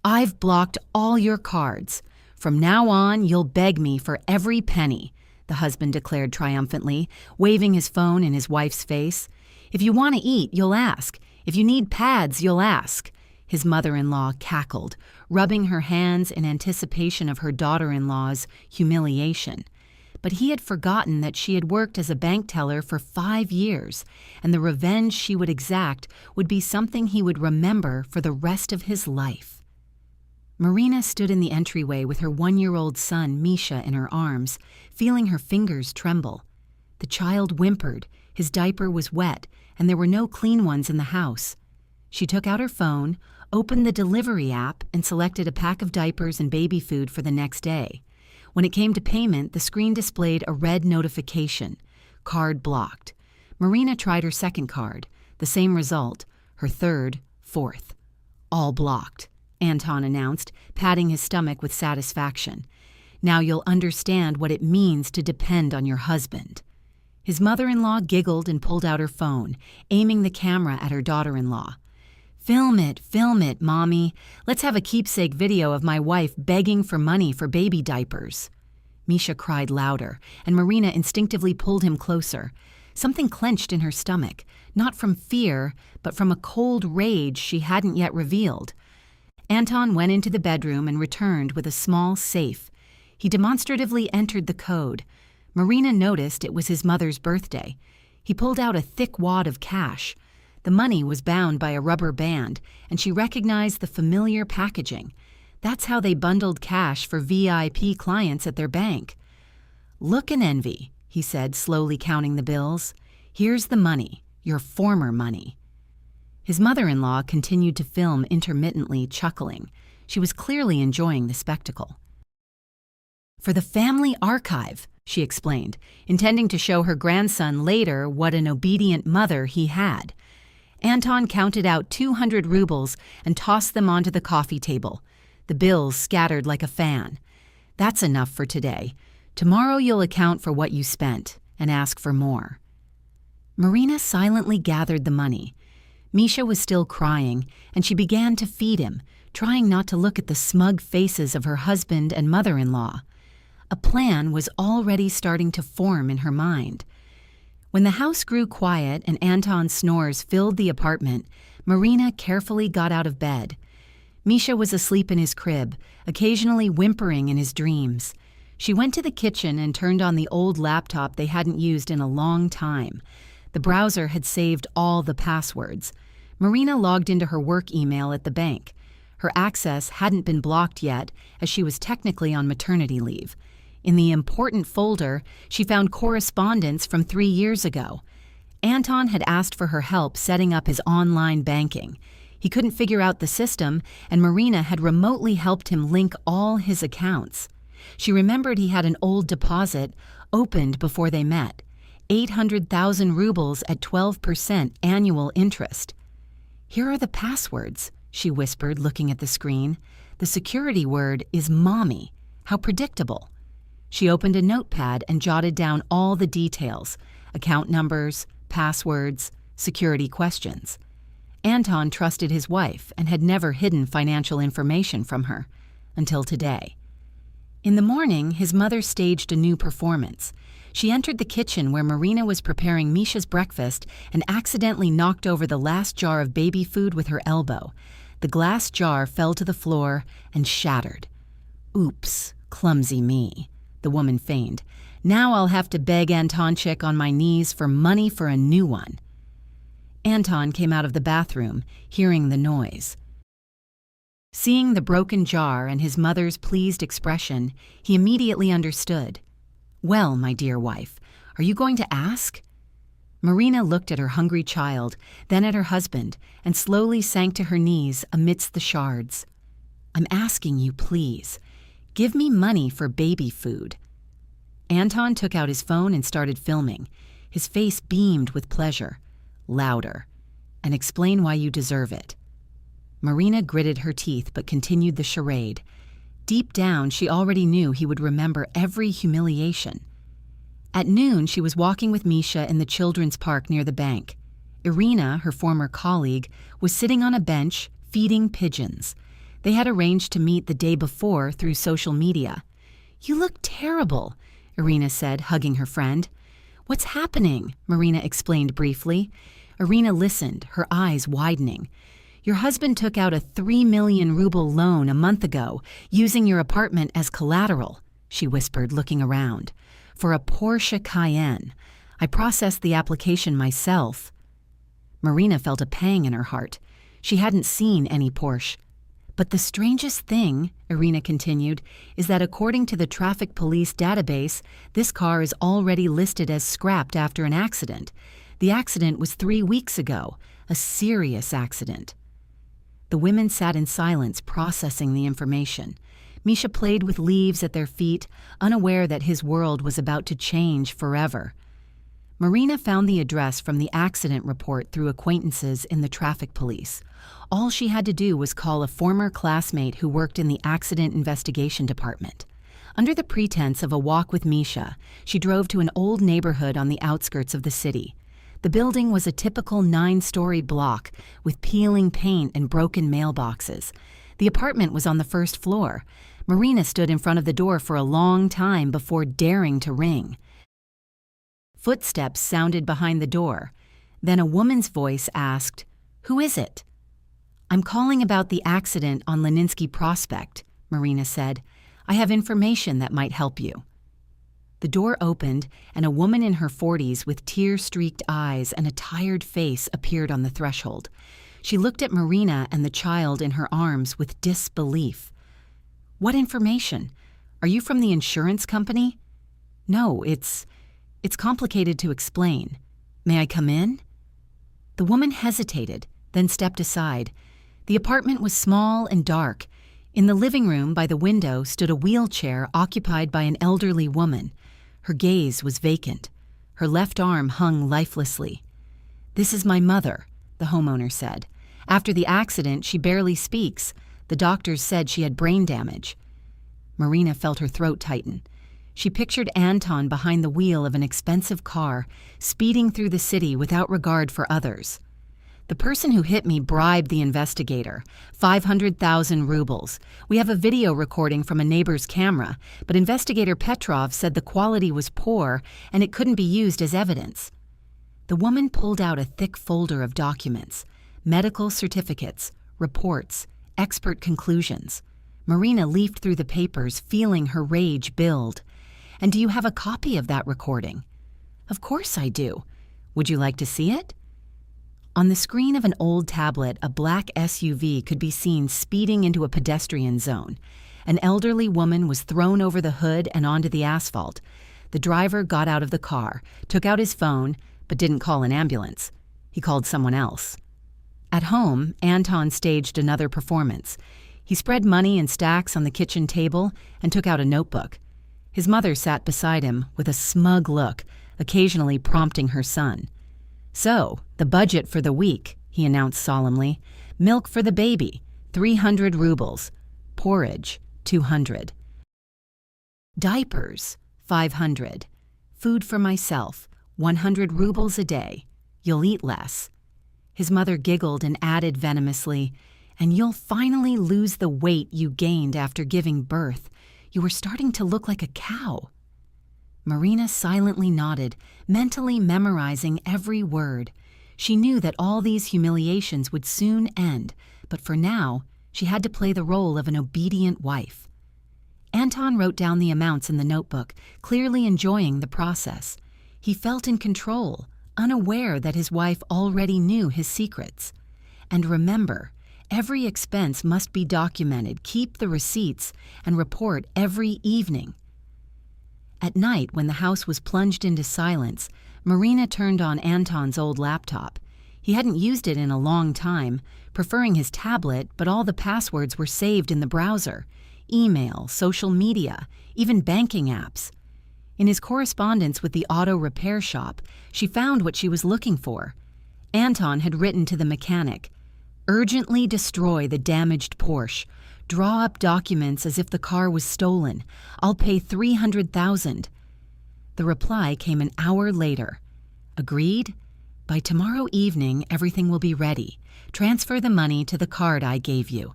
I've blocked all your cards. From now on, you'll beg me for every penny, the husband declared triumphantly, waving his phone in his wife's face. If you want to eat, you'll ask. If you need pads, you'll ask. His mother-in-law cackled, rubbing her hands in anticipation of her daughter-in-law's humiliation. But he had forgotten that she had worked as a bank teller for 5 years, and the revenge she would exact would be something he would remember for the rest of his life. Marina stood in the entryway with her 1-year-old son, Misha, in her arms, feeling her fingers tremble. The child whimpered, his diaper was wet, and there were no clean ones in the house. She took out her phone, opened the delivery app, and selected a pack of diapers and baby food for the next day. When it came to payment, the screen displayed a red notification. Card blocked. Marina tried her second card. The same result. Her third, fourth. All blocked, Anton announced, patting his stomach with satisfaction. Now you'll understand what it means to depend on your husband. His mother-in-law giggled and pulled out her phone, aiming the camera at her daughter-in-law. Film it, Mommy. Let's have a keepsake video of my wife begging for money for baby diapers. Misha cried louder, and Marina instinctively pulled him closer. Something clenched in her stomach, not from fear, but from a cold rage she hadn't yet revealed. Anton went into the bedroom and returned with a small safe. He demonstratively entered the code. Marina noticed it was his mother's birthday. He pulled out a thick wad of cash. The money was bound by a rubber band, and she recognized the familiar packaging. That's how they bundled cash for VIP clients at their bank. Look and envy, he said, slowly counting the bills. Here's the money, your former money. His mother-in-law continued to film intermittently, chuckling. She was clearly enjoying the spectacle. For the family archive, she explained, intending to show her grandson later what an obedient mother he had. Anton counted out 200 rubles and tossed them onto the coffee table. The bills scattered like a fan. That's enough for today. Tomorrow you'll account for what you spent and ask for more. Marina silently gathered the money. Misha was still crying, and she began to feed him, trying not to look at the smug faces of her husband and mother-in-law. A plan was already starting to form in her mind. When the house grew quiet and Anton's snores filled the apartment, Marina carefully got out of bed. Misha was asleep in his crib, occasionally whimpering in his dreams. She went to the kitchen and turned on the old laptop they hadn't used in a long time. The browser had saved all the passwords. Marina logged into her work email at the bank. Her access hadn't been blocked yet, as she was technically on maternity leave. In the important folder, she found correspondence from 3 years ago. Anton had asked for her help setting up his online banking. He couldn't figure out the system, and Marina had remotely helped him link all his accounts. She remembered he had an old deposit opened before they met, 800,000 rubles at 12% annual interest. Here are the passwords, she whispered, looking at the screen. The security word is Mommy. How predictable. She opened a notepad and jotted down all the details, account numbers, passwords, security questions. Anton trusted his wife and had never hidden financial information from her, until today. In the morning, his mother staged a new performance. She entered the kitchen where Marina was preparing Misha's breakfast and accidentally knocked over the last jar of baby food with her elbow. The glass jar fell to the floor and shattered. Oops, clumsy me, the woman feigned. Now I'll have to beg Antonchik on my knees for money for a new one. Anton came out of the bathroom, hearing the noise. Seeing the broken jar and his mother's pleased expression, he immediately understood. Well, my dear wife, are you going to ask? Marina looked at her hungry child, then at her husband, and slowly sank to her knees amidst the shards. I'm asking you, please. Give me money for baby food. Anton took out his phone and started filming. His face beamed with pleasure. Louder. And explain why you deserve it. Marina gritted her teeth but continued the charade. Deep down, she already knew he would remember every humiliation. At noon, she was walking with Misha in the children's park near the bank. Irina, her former colleague, was sitting on a bench, feeding pigeons. They had arranged to meet the day before through social media. "You look terrible," Irina said, hugging her friend. "What's happening?" Marina explained briefly. Irina listened, her eyes widening. "Your husband took out a 3 million ruble loan a month ago, using your apartment as collateral," she whispered, looking around. "For a Porsche Cayenne. I processed the application myself." Marina felt a pang in her heart. She hadn't seen any Porsche. "But the strangest thing," Irina continued, "is that according to the traffic police database, this car is already listed as scrapped after an accident. The accident was 3 weeks ago, a serious accident." The women sat in silence, processing the information. Misha played with leaves at their feet, unaware that his world was about to change forever. Marina found the address from the accident report through acquaintances in the traffic police. All she had to do was call a former classmate who worked in the accident investigation department. Under the pretense of a walk with Misha, she drove to an old neighborhood on the outskirts of the city. The building was a typical 9-story block with peeling paint and broken mailboxes. The apartment was on the first floor. Marina stood in front of the door for a long time before daring to ring. Footsteps sounded behind the door. Then a woman's voice asked, "Who is it?" "I'm calling about the accident on Leninsky Prospect," Marina said. "I have information that might help you." The door opened, and a woman in her 40s with tear-streaked eyes and a tired face appeared on the threshold. She looked at Marina and the child in her arms with disbelief. "What information? Are you from the insurance company?" "No, it's complicated to explain. May I come in?" The woman hesitated, then stepped aside. The apartment was small and dark. In the living room by the window stood a wheelchair occupied by an elderly woman. Her gaze was vacant. Her left arm hung lifelessly. "This is my mother," the homeowner said. "After the accident, she barely speaks. The doctors said she had brain damage." Marina felt her throat tighten. She pictured Anton behind the wheel of an expensive car, speeding through the city without regard for others. "The person who hit me bribed the investigator, 500,000 rubles. We have a video recording from a neighbor's camera, but investigator Petrov said the quality was poor and it couldn't be used as evidence." The woman pulled out a thick folder of documents, medical certificates, reports, expert conclusions. Marina leafed through the papers, feeling her rage build. "And do you have a copy of that recording?" "Of course I do. Would you like to see it?" On the screen of an old tablet, a black SUV could be seen speeding into a pedestrian zone. An elderly woman was thrown over the hood and onto the asphalt. The driver got out of the car, took out his phone, but didn't call an ambulance. He called someone else. At home, Anton staged another performance. He spread money in stacks on the kitchen table and took out a notebook. His mother sat beside him with a smug look, occasionally prompting her son. "So, the budget for the week," he announced solemnly. "Milk for the baby, 300 rubles. Porridge, 200. Diapers, 500. Food for myself, 100 rubles a day. You'll eat less." His mother giggled and added venomously, "And you'll finally lose the weight you gained after giving birth. You were starting to look like a cow." Marina silently nodded, mentally memorizing every word. She knew that all these humiliations would soon end, but for now, she had to play the role of an obedient wife. Anton wrote down the amounts in the notebook, clearly enjoying the process. He felt in control, unaware that his wife already knew his secrets. And remember, every expense must be documented, keep the receipts, and report every evening. At night, when the house was plunged into silence, Marina turned on Anton's old laptop. He hadn't used it in a long time, preferring his tablet, but all the passwords were saved in the browser. Email, social media, even banking apps. In his correspondence with the auto repair shop, she found what she was looking for. Anton had written to the mechanic, "Urgently destroy the damaged Porsche. Draw up documents as if the car was stolen. I'll pay 300,000. The reply came an hour later. "Agreed? By tomorrow evening, everything will be ready. Transfer the money to the card I gave you."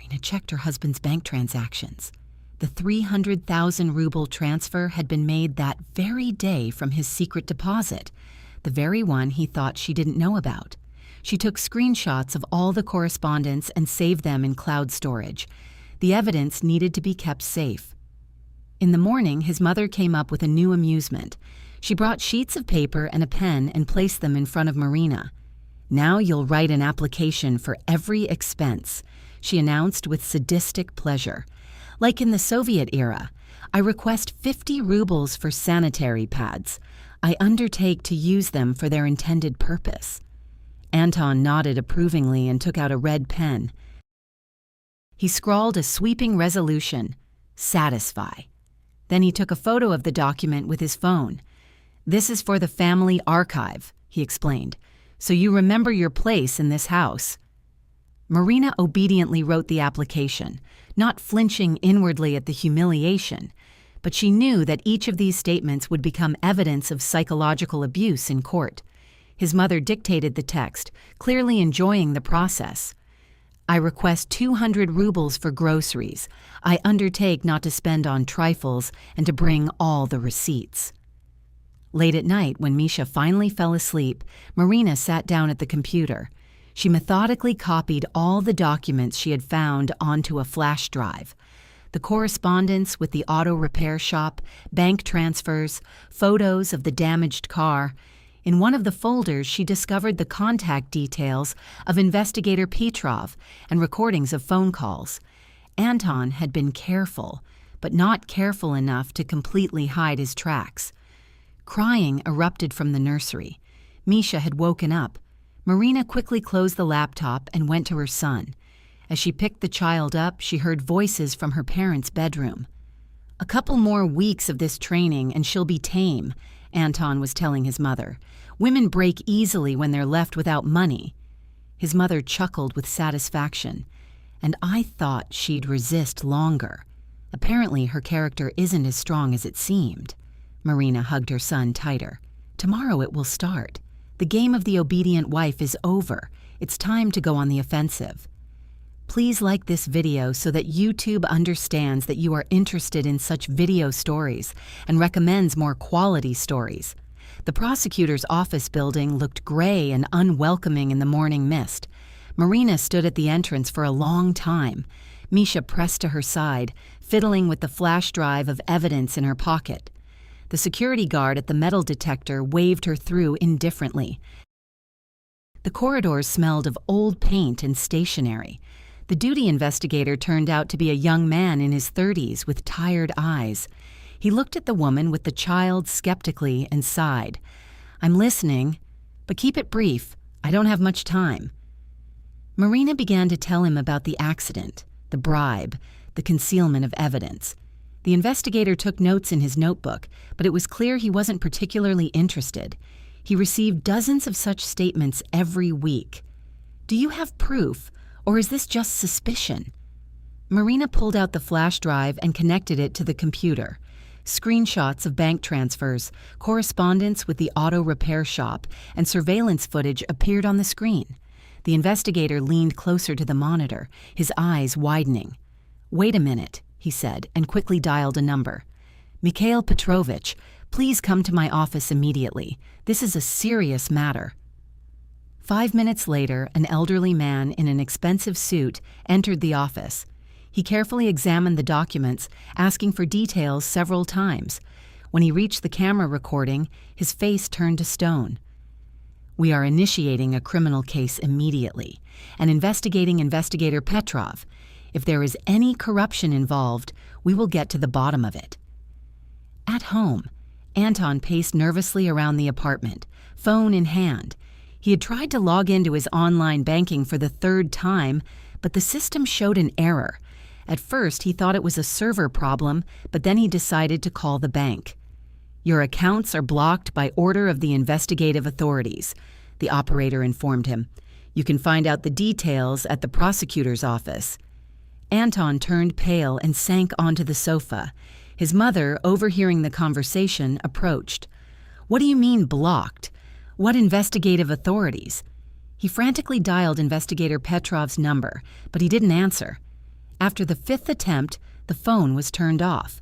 Marina checked her husband's bank transactions. The 300,000 ruble transfer had been made that very day from his secret deposit, the very one he thought she didn't know about. She took screenshots of all the correspondence and saved them in cloud storage. The evidence needed to be kept safe. In the morning, his mother came up with a new amusement. She brought sheets of paper and a pen and placed them in front of Marina. "Now you'll write an application for every expense," she announced with sadistic pleasure. "Like in the Soviet era, I request 50 rubles for sanitary pads. I undertake to use them for their intended purpose." Anton nodded approvingly and took out a red pen. He scrawled a sweeping resolution, "Satisfy." Then he took a photo of the document with his phone. "This is for the family archive," he explained, "so you remember your place in this house." Marina obediently wrote the application, not flinching inwardly at the humiliation, but she knew that each of these statements would become evidence of psychological abuse in court. His mother dictated the text, clearly enjoying the process. "I request 200 rubles for groceries. I undertake not to spend on trifles and to bring all the receipts." Late at night, when Misha finally fell asleep, Marina sat down at the computer. She methodically copied all the documents she had found onto a flash drive. The correspondence with the auto repair shop, bank transfers, photos of the damaged car. In one of the folders, she discovered the contact details of investigator Petrov and recordings of phone calls. Anton had been careful, but not careful enough to completely hide his tracks. Crying erupted from the nursery. Misha had woken up. Marina quickly closed the laptop and went to her son. As she picked the child up, she heard voices from her parents' bedroom. "A couple more weeks of this training and she'll be tame," Anton was telling his mother. "Women break easily when they're left without money." His mother chuckled with satisfaction. "And I thought she'd resist longer. Apparently her character isn't as strong as it seemed." Marina hugged her son tighter. "Tomorrow it will start. The game of the obedient wife is over. It's time to go on the offensive." Please like this video so that YouTube understands that you are interested in such video stories and recommends more quality stories. The prosecutor's office building looked gray and unwelcoming in the morning mist. Marina stood at the entrance for a long time. Misha pressed to her side, fiddling with the flash drive of evidence in her pocket. The security guard at the metal detector waved her through indifferently. The corridors smelled of old paint and stationery. The duty investigator turned out to be a young man in his 30s with tired eyes. He looked at the woman with the child skeptically and sighed. "I'm listening, but keep it brief. I don't have much time." Marina began to tell him about the accident, the bribe, the concealment of evidence. The investigator took notes in his notebook, but it was clear he wasn't particularly interested. He received dozens of such statements every week. "Do you have proof, or is this just suspicion?" Marina pulled out the flash drive and connected it to the computer. Screenshots of bank transfers, correspondence with the auto repair shop, and surveillance footage appeared on the screen. The investigator leaned closer to the monitor, his eyes widening. "Wait a minute," he said, and quickly dialed a number. "Mikhail Petrovich, please come to my office immediately. This is a serious matter." 5 minutes later, an elderly man in an expensive suit entered the office. He carefully examined the documents, asking for details several times. When he reached the camera recording, his face turned to stone. "We are initiating a criminal case immediately and investigating Investigator Petrov. If there is any corruption involved, we will get to the bottom of it." At home, Anton paced nervously around the apartment, phone in hand. He had tried to log into his online banking for the 3rd time, but the system showed an error. At first, he thought it was a server problem, but then he decided to call the bank. "Your accounts are blocked by order of the investigative authorities," the operator informed him. "You can find out the details at the prosecutor's office." Anton turned pale and sank onto the sofa. His mother, overhearing the conversation, approached. "What do you mean blocked? What investigative authorities?" He frantically dialed Investigator Petrov's number, but he didn't answer. After the fifth attempt, the phone was turned off.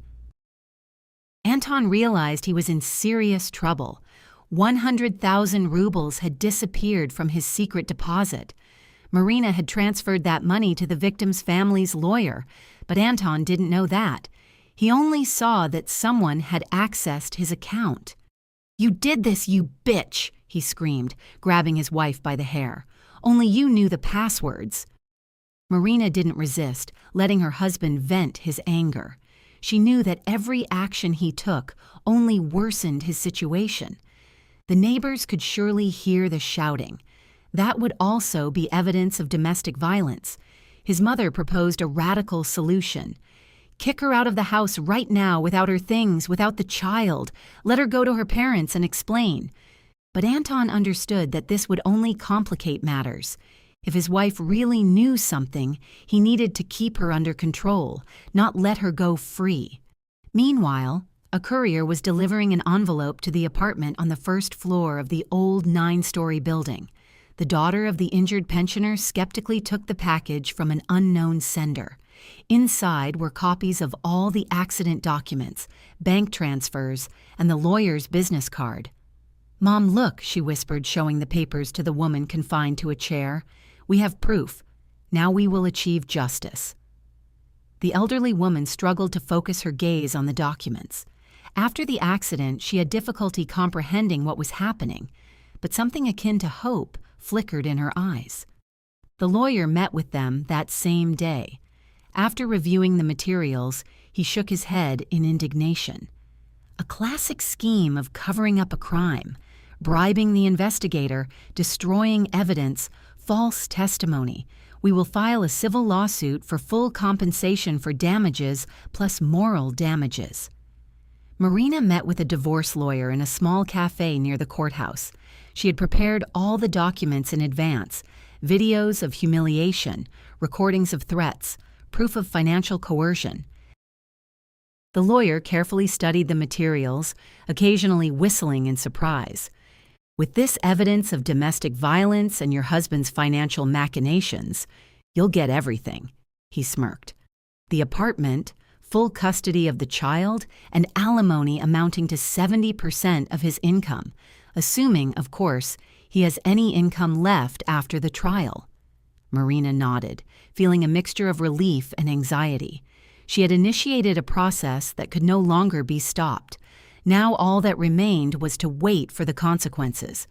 Anton realized he was in serious trouble. 100,000 rubles had disappeared from his secret deposit. Marina had transferred that money to the victim's family's lawyer, but Anton didn't know that. He only saw that someone had accessed his account. "You did this, you bitch!" he screamed, grabbing his wife by the hair. "Only you knew the passwords." Marina didn't resist, letting her husband vent his anger. She knew that every action he took only worsened his situation. The neighbors could surely hear the shouting. That would also be evidence of domestic violence. His mother proposed a radical solution. Kick her out of the house right now without her things, without the child. Let her go to her parents and explain. But Anton understood that this would only complicate matters. If his wife really knew something, he needed to keep her under control, not let her go free. Meanwhile, a courier was delivering an envelope to the apartment on the first floor of the old 9-story building. The daughter of the injured pensioner skeptically took the package from an unknown sender. Inside were copies of all the accident documents, bank transfers, and the lawyer's business card. "Mom, look," she whispered, showing the papers to the woman confined to a chair. "We have proof. Now we will achieve justice." The elderly woman struggled to focus her gaze on the documents. After the accident, she had difficulty comprehending what was happening, but something akin to hope flickered in her eyes. The lawyer met with them that same day. After reviewing the materials, he shook his head in indignation. A classic scheme of covering up a crime, bribing the investigator, destroying evidence, false testimony. We will file a civil lawsuit for full compensation for damages plus moral damages. Marina met with a divorce lawyer in a small cafe near the courthouse. She had prepared all the documents in advance: videos of humiliation, recordings of threats, proof of financial coercion. The lawyer carefully studied the materials, occasionally whistling in surprise. "With this evidence of domestic violence and your husband's financial machinations, you'll get everything," he smirked. The apartment, full custody of the child, and alimony amounting to 70% of his income, assuming, of course, he has any income left after the trial. Marina nodded, feeling a mixture of relief and anxiety. She had initiated a process that could no longer be stopped. Now all that remained was to wait for the consequences.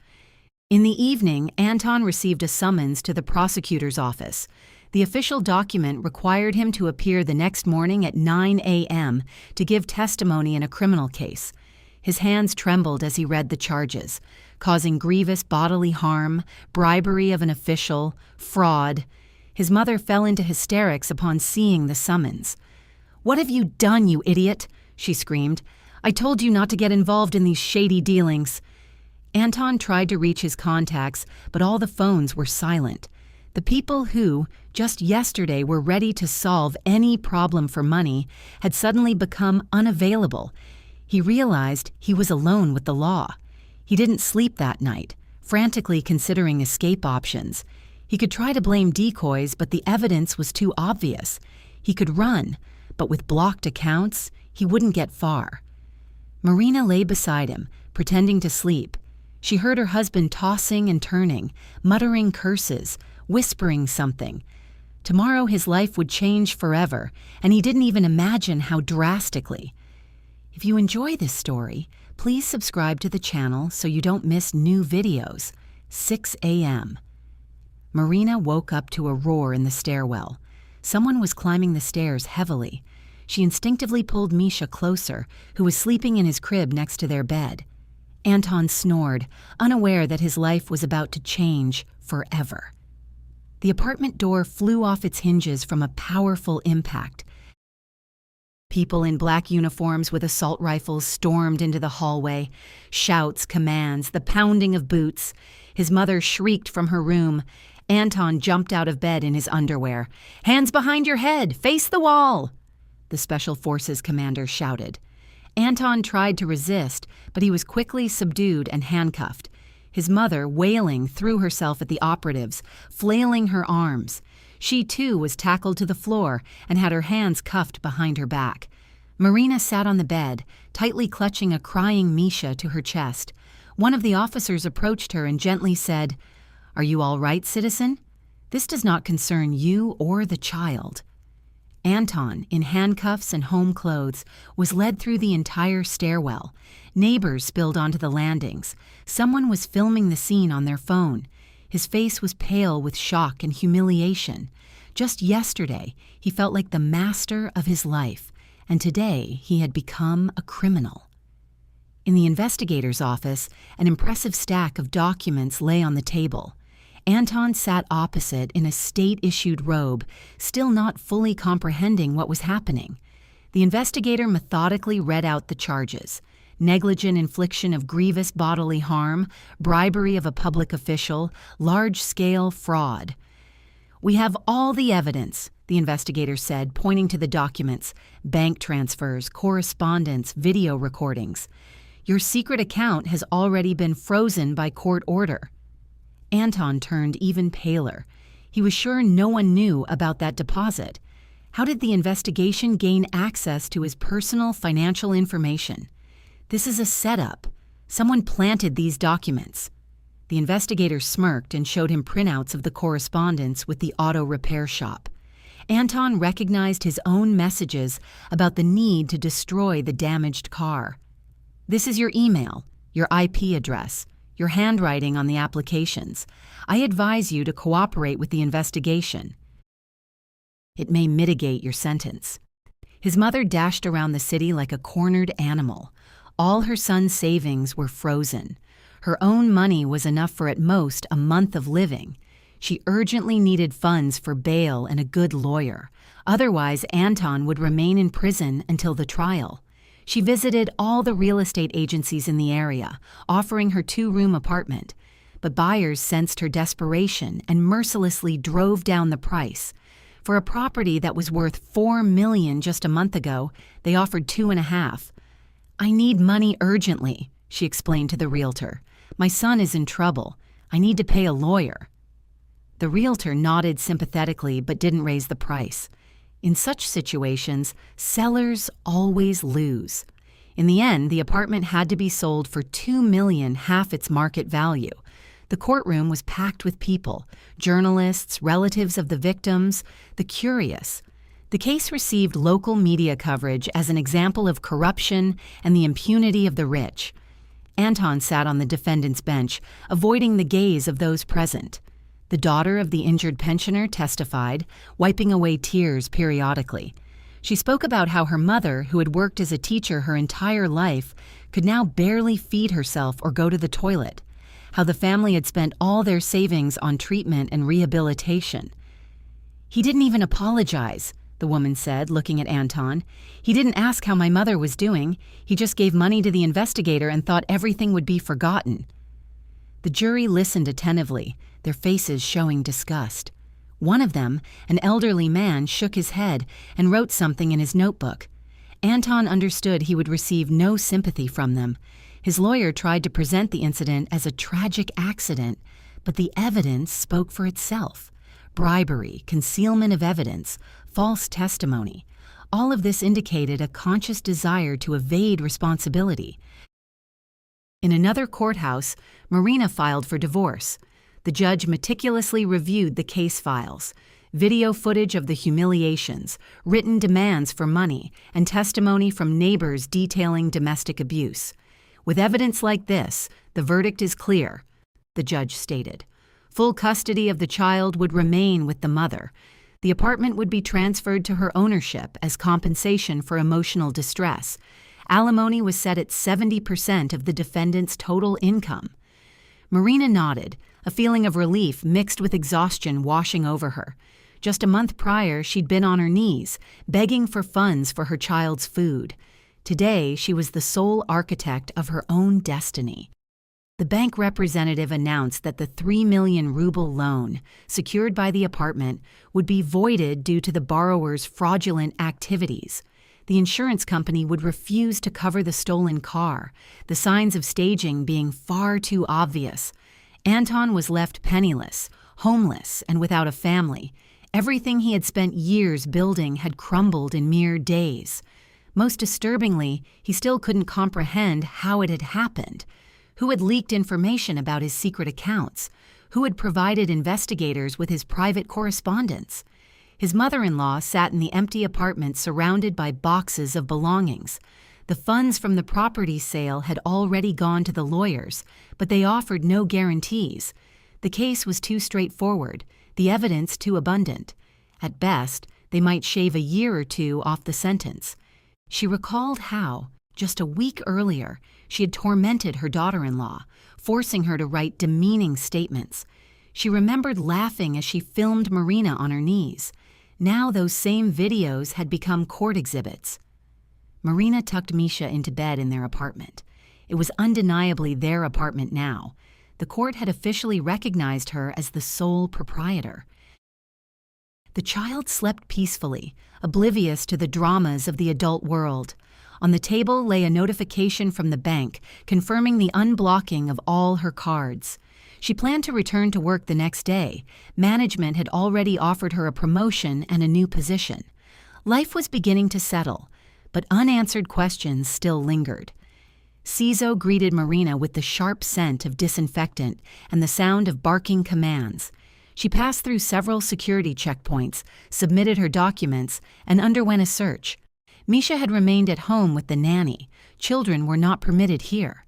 In the evening, Anton received a summons to the prosecutor's office. The official document required him to appear the next morning at 9 a.m. to give testimony in a criminal case. His hands trembled as he read the charges: causing grievous bodily harm, bribery of an official, fraud. His mother fell into hysterics upon seeing the summons. "What have you done, you idiot?" she screamed. "I told you not to get involved in these shady dealings." Anton tried to reach his contacts, but all the phones were silent. The people who, just yesterday, were ready to solve any problem for money had suddenly become unavailable. He realized he was alone with the law. He didn't sleep that night, frantically considering escape options. He could try to blame decoys, but the evidence was too obvious. He could run, but with blocked accounts, he wouldn't get far. Marina lay beside him, pretending to sleep. She heard her husband tossing and turning, muttering curses, whispering something. Tomorrow his life would change forever, and he didn't even imagine how drastically. If you enjoy this story, please subscribe to the channel so you don't miss new videos. 6 a.m. Marina woke up to a roar in the stairwell. Someone was climbing the stairs heavily. She instinctively pulled Misha closer, who was sleeping in his crib next to their bed. Anton snored, unaware that his life was about to change forever. The apartment door flew off its hinges from a powerful impact. People in black uniforms with assault rifles stormed into the hallway. Shouts, commands, the pounding of boots. His mother shrieked from her room. Anton jumped out of bed in his underwear. "Hands behind your head! Face the wall!" the Special Forces commander shouted. Anton tried to resist, but he was quickly subdued and handcuffed. His mother, wailing, threw herself at the operatives, flailing her arms. She, too, was tackled to the floor and had her hands cuffed behind her back. Marina sat on the bed, tightly clutching a crying Misha to her chest. One of the officers approached her and gently said, "Are you all right, citizen? This does not concern you or the child." Anton, in handcuffs and home clothes, was led through the entire stairwell. Neighbors spilled onto the landings. Someone was filming the scene on their phone. His face was pale with shock and humiliation. Just yesterday, he felt like the master of his life, and today he had become a criminal. In the investigator's office, an impressive stack of documents lay on the table. Anton sat opposite in a state-issued robe, still not fully comprehending what was happening. The investigator methodically read out the charges: negligent infliction of grievous bodily harm, bribery of a public official, large-scale fraud. "We have all the evidence," the investigator said, pointing to the documents: bank transfers, correspondence, video recordings. "Your secret account has already been frozen by court order." Anton turned even paler. He was sure no one knew about that deposit. How did the investigation gain access to his personal financial information? "This is a setup. Someone planted these documents." The investigator smirked and showed him printouts of the correspondence with the auto repair shop. Anton recognized his own messages about the need to destroy the damaged car. "This is your email, your IP address, your handwriting on the applications. I advise you to cooperate with the investigation. It may mitigate your sentence." His mother dashed around the city like a cornered animal. All her son's savings were frozen. Her own money was enough for at most a month of living. She urgently needed funds for bail and a good lawyer. Otherwise, Anton would remain in prison until the trial. She visited all the real estate agencies in the area, offering her 2-room apartment. But buyers sensed her desperation and mercilessly drove down the price. For a property that was worth $4 million just a month ago, they offered $2.5 million. "I need money urgently," she explained to the realtor. "My son is in trouble. I need to pay a lawyer." The realtor nodded sympathetically but didn't raise the price. In such situations, sellers always lose. In the end, the apartment had to be sold for $2 million, half its market value. The courtroom was packed with people: journalists, relatives of the victims, the curious. The case received local media coverage as an example of corruption and the impunity of the rich. Anton sat on the defendant's bench, avoiding the gaze of those present. The daughter of the injured pensioner testified, wiping away tears periodically. She spoke about how her mother, who had worked as a teacher her entire life, could now barely feed herself or go to the toilet, how the family had spent all their savings on treatment and rehabilitation. "He didn't even apologize," the woman said, looking at Anton. "He didn't ask how my mother was doing. He just gave money to the investigator and thought everything would be forgotten." The jury listened attentively, their faces showing disgust. One of them, an elderly man, shook his head and wrote something in his notebook. Anton understood he would receive no sympathy from them. His lawyer tried to present the incident as a tragic accident, but the evidence spoke for itself. Bribery, concealment of evidence, false testimony. All of this indicated a conscious desire to evade responsibility. In another courthouse, Marina filed for divorce. The judge meticulously reviewed the case files: video footage of the humiliations, written demands for money, and testimony from neighbors detailing domestic abuse. "With evidence like this, the verdict is clear," the judge stated. Full custody of the child would remain with the mother. The apartment would be transferred to her ownership as compensation for emotional distress. Alimony was set at 70% of the defendant's total income. Marina nodded, a feeling of relief mixed with exhaustion washing over her. Just a month prior, she'd been on her knees, begging for funds for her child's food. Today, she was the sole architect of her own destiny. The bank representative announced that the 3 million ruble loan, secured by the apartment, would be voided due to the borrower's fraudulent activities. The insurance company would refuse to cover the stolen car, the signs of staging being far too obvious. Anton was left penniless, homeless, and without a family. Everything he had spent years building had crumbled in mere days. Most disturbingly, he still couldn't comprehend how it had happened. Who had leaked information about his secret accounts? Who had provided investigators with his private correspondence? His mother-in-law sat in the empty apartment surrounded by boxes of belongings. The funds from the property sale had already gone to the lawyers, but they offered no guarantees. The case was too straightforward, the evidence too abundant. At best, they might shave a year or two off the sentence. She recalled how, just a week earlier, she had tormented her daughter-in-law, forcing her to write demeaning statements. She remembered laughing as she filmed Marina on her knees. Now those same videos had become court exhibits. Marina tucked Misha into bed in their apartment. It was undeniably their apartment now. The court had officially recognized her as the sole proprietor. The child slept peacefully, oblivious to the dramas of the adult world. On the table lay a notification from the bank confirming the unblocking of all her cards. She planned to return to work the next day. Management had already offered her a promotion and a new position. Life was beginning to settle, but unanswered questions still lingered. Cizo greeted Marina with the sharp scent of disinfectant and the sound of barking commands. She passed through several security checkpoints, submitted her documents, and underwent a search. Misha had remained at home with the nanny. Children were not permitted here.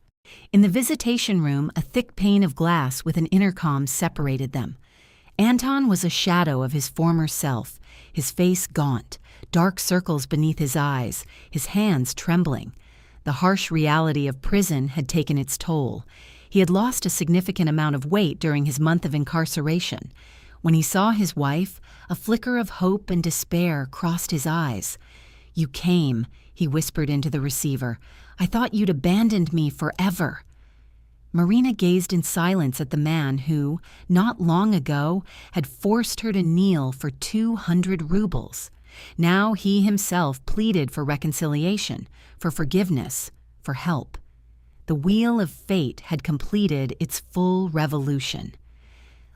In the visitation room, a thick pane of glass with an intercom separated them. Anton was a shadow of his former self, his face gaunt, dark circles beneath his eyes, his hands trembling. The harsh reality of prison had taken its toll. He had lost a significant amount of weight during his month of incarceration. When he saw his wife, a flicker of hope and despair crossed his eyes. "You came," he whispered into the receiver. "I thought you'd abandoned me forever." Marina gazed in silence at the man who, not long ago, had forced her to kneel for 200 rubles. Now he himself pleaded for reconciliation, for forgiveness, for help. The wheel of fate had completed its full revolution.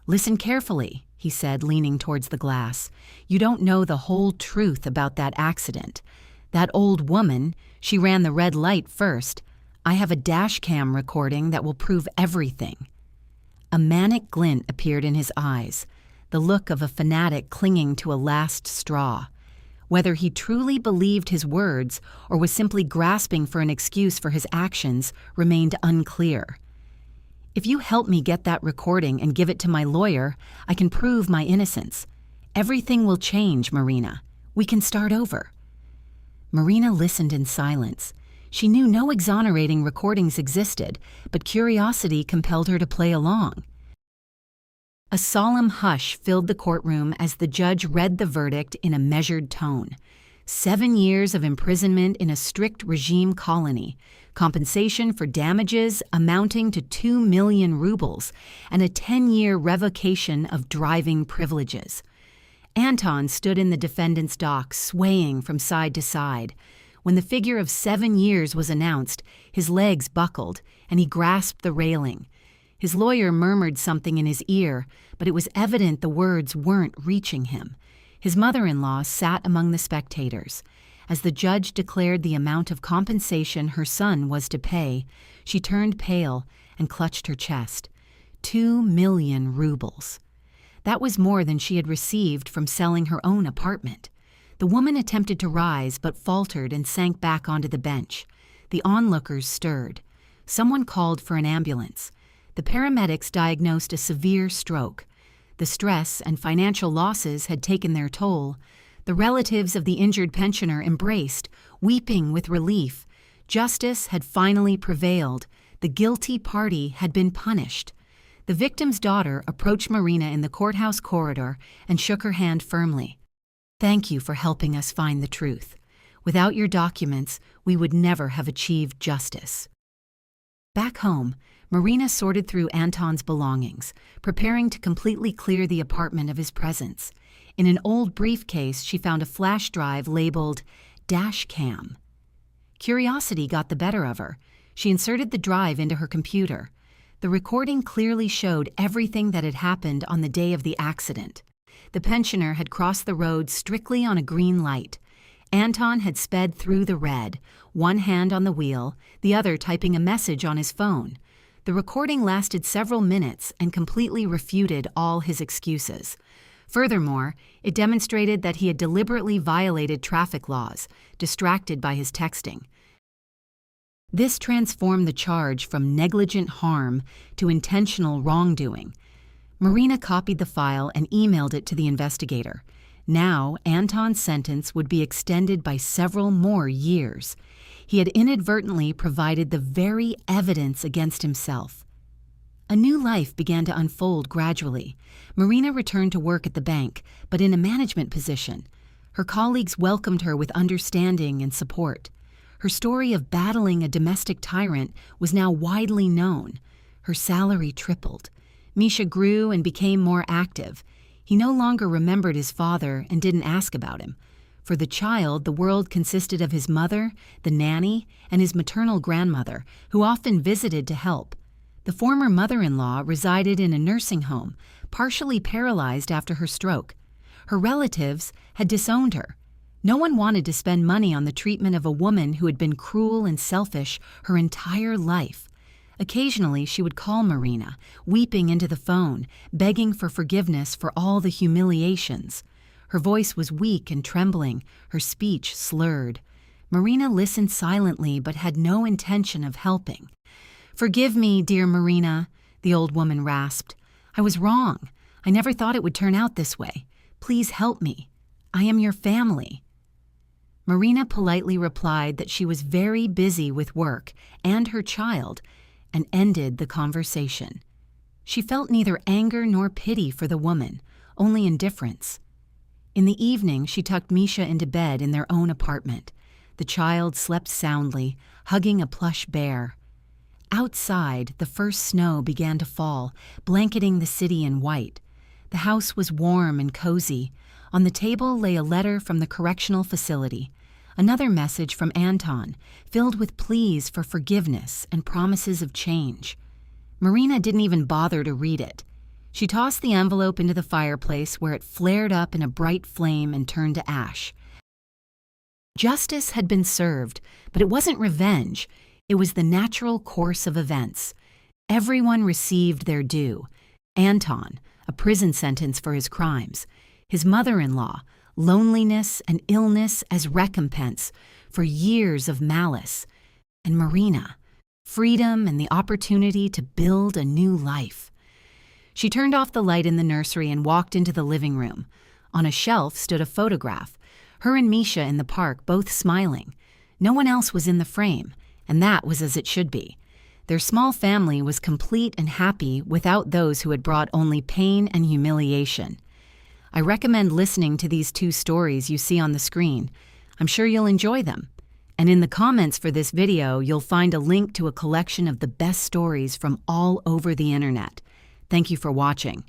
"Listen carefully," he said, leaning towards the glass. "You don't know the whole truth about that accident. That old woman, she ran the red light first. I have a dash cam recording that will prove everything." A manic glint appeared in his eyes, the look of a fanatic clinging to a last straw. Whether he truly believed his words or was simply grasping for an excuse for his actions remained unclear. "If you help me get that recording and give it to my lawyer, I can prove my innocence. Everything will change, Marina. We can start over." Marina listened in silence. She knew no exonerating recordings existed, but curiosity compelled her to play along. A solemn hush filled the courtroom as the judge read the verdict in a measured tone. 7 years of imprisonment in a strict regime colony, compensation for damages amounting to 2 million rubles, and a 10-year revocation of driving privileges. Anton stood in the defendant's dock, swaying from side to side. When the figure of 7 years was announced, his legs buckled, and he grasped the railing. His lawyer murmured something in his ear, but it was evident the words weren't reaching him. His mother-in-law sat among the spectators. As the judge declared the amount of compensation her son was to pay, she turned pale and clutched her chest. 2 million rubles. That was more than she had received from selling her own apartment. The woman attempted to rise but faltered and sank back onto the bench. The onlookers stirred. Someone called for an ambulance. The paramedics diagnosed a severe stroke. The stress and financial losses had taken their toll. The relatives of the injured pensioner embraced, weeping with relief. Justice had finally prevailed. The guilty party had been punished. The victim's daughter approached Marina in the courthouse corridor and shook her hand firmly. "Thank you for helping us find the truth. Without your documents, we would never have achieved justice." Back home, Marina sorted through Anton's belongings, preparing to completely clear the apartment of his presence. In an old briefcase, she found a flash drive labeled Dash Cam. Curiosity got the better of her. She inserted the drive into her computer. The recording clearly showed everything that had happened on the day of the accident. The pensioner had crossed the road strictly on a green light. Anton had sped through the red, one hand on the wheel, the other typing a message on his phone. The recording lasted several minutes and completely refuted all his excuses. Furthermore, it demonstrated that he had deliberately violated traffic laws, distracted by his texting. This transformed the charge from negligent harm to intentional wrongdoing. Marina copied the file and emailed it to the investigator. Now, Anton's sentence would be extended by several more years. He had inadvertently provided the very evidence against himself. A new life began to unfold gradually. Marina returned to work at the bank, but in a management position. Her colleagues welcomed her with understanding and support. Her story of battling a domestic tyrant was now widely known. Her salary tripled. Misha grew and became more active. He no longer remembered his father and didn't ask about him. For the child, the world consisted of his mother, the nanny, and his maternal grandmother, who often visited to help. The former mother-in-law resided in a nursing home, partially paralyzed after her stroke. Her relatives had disowned her. No one wanted to spend money on the treatment of a woman who had been cruel and selfish her entire life. Occasionally, she would call Marina, weeping into the phone, begging for forgiveness for all the humiliations. Her voice was weak and trembling, her speech slurred. Marina listened silently but had no intention of helping. "Forgive me, dear Marina," the old woman rasped. "I was wrong. I never thought it would turn out this way. Please help me. I am your family." Marina politely replied that she was very busy with work and her child, and ended the conversation. She felt neither anger nor pity for the woman, only indifference. In the evening, she tucked Misha into bed in their own apartment. The child slept soundly, hugging a plush bear. Outside, the first snow began to fall, blanketing the city in white. The house was warm and cozy. On the table lay a letter from the correctional facility. Another message from Anton, filled with pleas for forgiveness and promises of change. Marina didn't even bother to read it. She tossed the envelope into the fireplace where it flared up in a bright flame and turned to ash. Justice had been served, but it wasn't revenge. It was the natural course of events. Everyone received their due. Anton, a prison sentence for his crimes. His mother-in-law, loneliness and illness as recompense for years of malice. And Marina, freedom and the opportunity to build a new life. She turned off the light in the nursery and walked into the living room. On a shelf stood a photograph, her and Misha in the park, both smiling. No one else was in the frame, and that was as it should be. Their small family was complete and happy without those who had brought only pain and humiliation. I recommend listening to these two stories you see on the screen. I'm sure you'll enjoy them. And in the comments for this video, you'll find a link to a collection of the best stories from all over the internet. Thank you for watching.